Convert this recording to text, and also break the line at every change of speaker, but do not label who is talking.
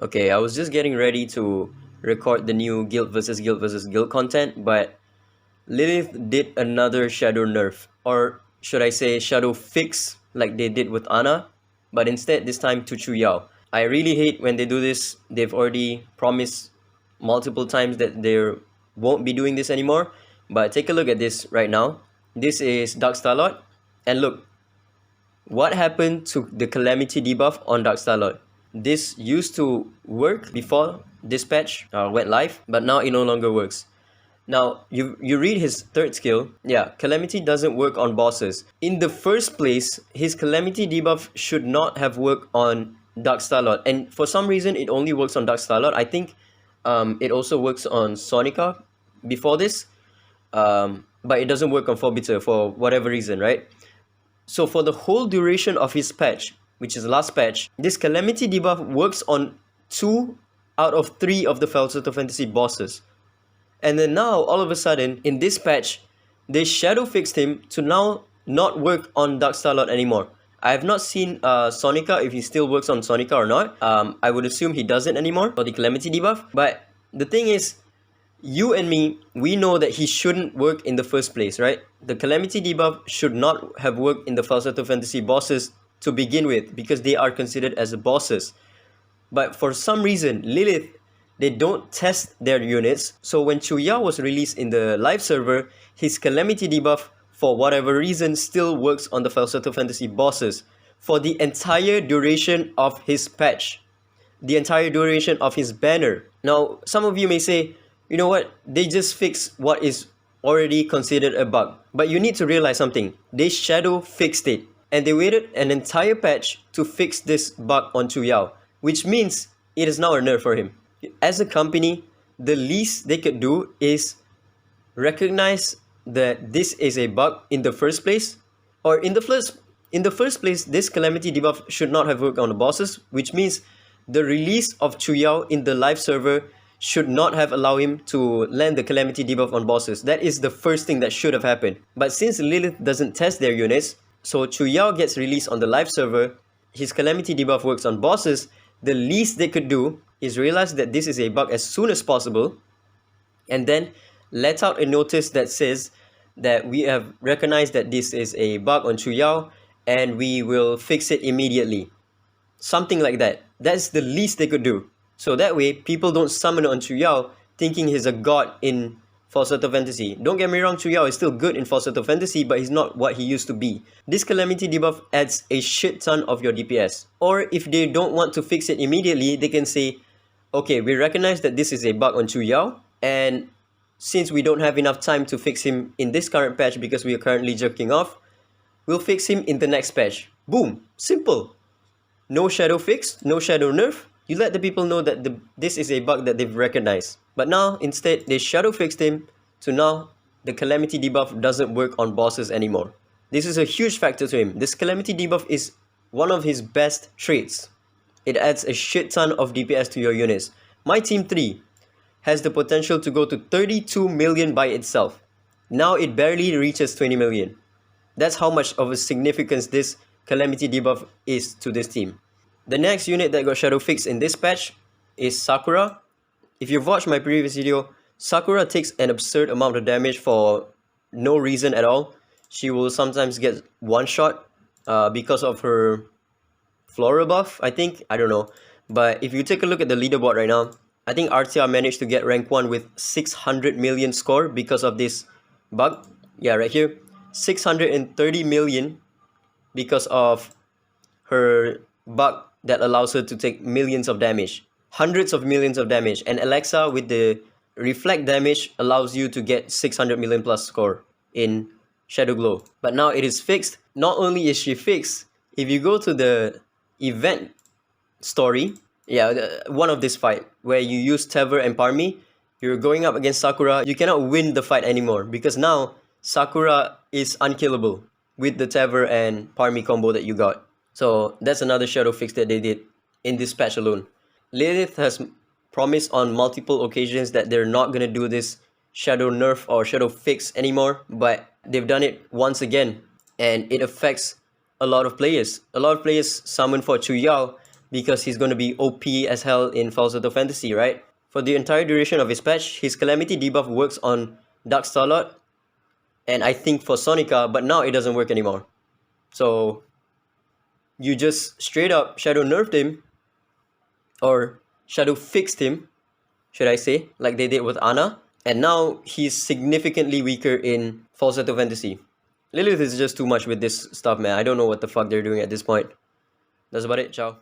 Okay, I was just getting ready to record the new Guild versus Guild content, but Lilith did another shadow nerf, or should I say shadow fix, like they did with Ana, but instead this time to Chu Yao. I really hate when they do this. They've already promised multiple times that they won't be doing this anymore, but take a look at this right now. This is Dark Starlord, and look, what happened to the Calamity debuff on Dark Starlord? This used to work before this patch went live, but now it no longer works. Now, you read his third skill. Yeah, Calamity doesn't work on bosses. In the first place, his Calamity debuff should not have worked on Dark Starlord. And for some reason, it only works on Dark Starlord. I think it also works on Sonica before this. But it doesn't work on Forbiter for whatever reason, right? So for the whole duration of his patch, which is the last patch, this Calamity debuff works on 2 out of 3 of the Falsetto Fantasy bosses. And then now, all of a sudden, in this patch, they shadow fixed him to now not work on Dark Starlord anymore. I have not seen Sonica, if he still works on Sonica or not. I would assume he doesn't anymore for the Calamity debuff. But the thing is, you and me, we know that he shouldn't work in the first place, right? The Calamity debuff should not have worked in the Falsetto Fantasy bosses to begin with, because they are considered as the bosses. But for some reason, Lilith, they don't test their units. So when Chu Yao was released in the live server, his Calamity debuff, for whatever reason, still works on the Falsetto Fantasy bosses for the entire duration of his patch, the entire duration of his banner. Now, some of you may say, you know what, they just fixed what is already considered a bug. But you need to realize something. They shadow fixed it, and they waited an entire patch to fix this bug on Chu Yao, which means it is now a nerf for him. As a company, the least they could do is recognize that this is a bug in the first place, or in the first place, this Calamity debuff should not have worked on the bosses, which means the release of Chu Yao in the live server should not have allowed him to land the Calamity debuff on bosses. That is the first thing that should have happened. But since Lilith doesn't test their units, so Chu Yao gets released on the live server, his Calamity debuff works on bosses, the least they could do is realize that this is a bug as soon as possible, and then let out a notice that says that we have recognized that this is a bug on Chu Yao and we will fix it immediately. Something like that. That's the least they could do. So that way, people don't summon on Chu Yao thinking he's a god in Falsetto Fantasy. Don't get me wrong, Chu Yao is still good in Falsetto Fantasy, but he's not what he used to be. This Calamity debuff adds a shit ton of your DPS. Or if they don't want to fix it immediately, they can say, okay, we recognize that this is a bug on Chu Yao, and since we don't have enough time to fix him in this current patch because we are currently jerking off, we'll fix him in the next patch. Boom! Simple! No shadow fix, no shadow nerf. You let the people know that this is a bug that they've recognized. But now, instead, they shadow fixed him to now the Calamity debuff doesn't work on bosses anymore. This is a huge factor to him. This Calamity debuff is one of his best traits. It adds a shit ton of DPS to your units. My Team 3 has the potential to go to 32 million by itself. Now it barely reaches 20 million. That's how much of a significance this Calamity debuff is to this team. The next unit that got shadow fixed in this patch is Sakura. If you've watched my previous video, Sakura takes an absurd amount of damage for no reason at all. She will sometimes get one shot because of her Flora buff, I think. I don't know. But if you take a look at the leaderboard right now, I think Artia managed to get rank 1 with 600 million score because of this bug. Yeah, right here. 630 million because of her bug that allows her to take millions of damage. Hundreds of millions of damage. And Alexa with the reflect damage allows you to get 600 million plus score in Shadow Glow. But now it is fixed. Not only is she fixed, if you go to the event story, one of this fight where you use Tever and Parmi, you're going up against Sakura, you cannot win the fight anymore because now Sakura is unkillable with the Tever and Parmi combo that you got. So that's another shadow fix that they did in this patch alone. Lilith has promised on multiple occasions that they're not going to do this shadow nerf or shadow fix anymore, but they've done it once again, and it affects a lot of players. A lot of players summon for Chu Yao, because he's going to be OP as hell in Falsetto Fantasy, right? For the entire duration of his patch, his Calamity debuff works on Dark Starlord, and I think for Sonica, but now it doesn't work anymore. So you just straight up Shadow nerfed him, or Shadow fixed him, should I say, like they did with Ana, and now he's significantly weaker in Falsetto Fantasy. Lilith is just too much with this stuff, man. I don't know what the fuck they're doing at this point. That's about it. Ciao.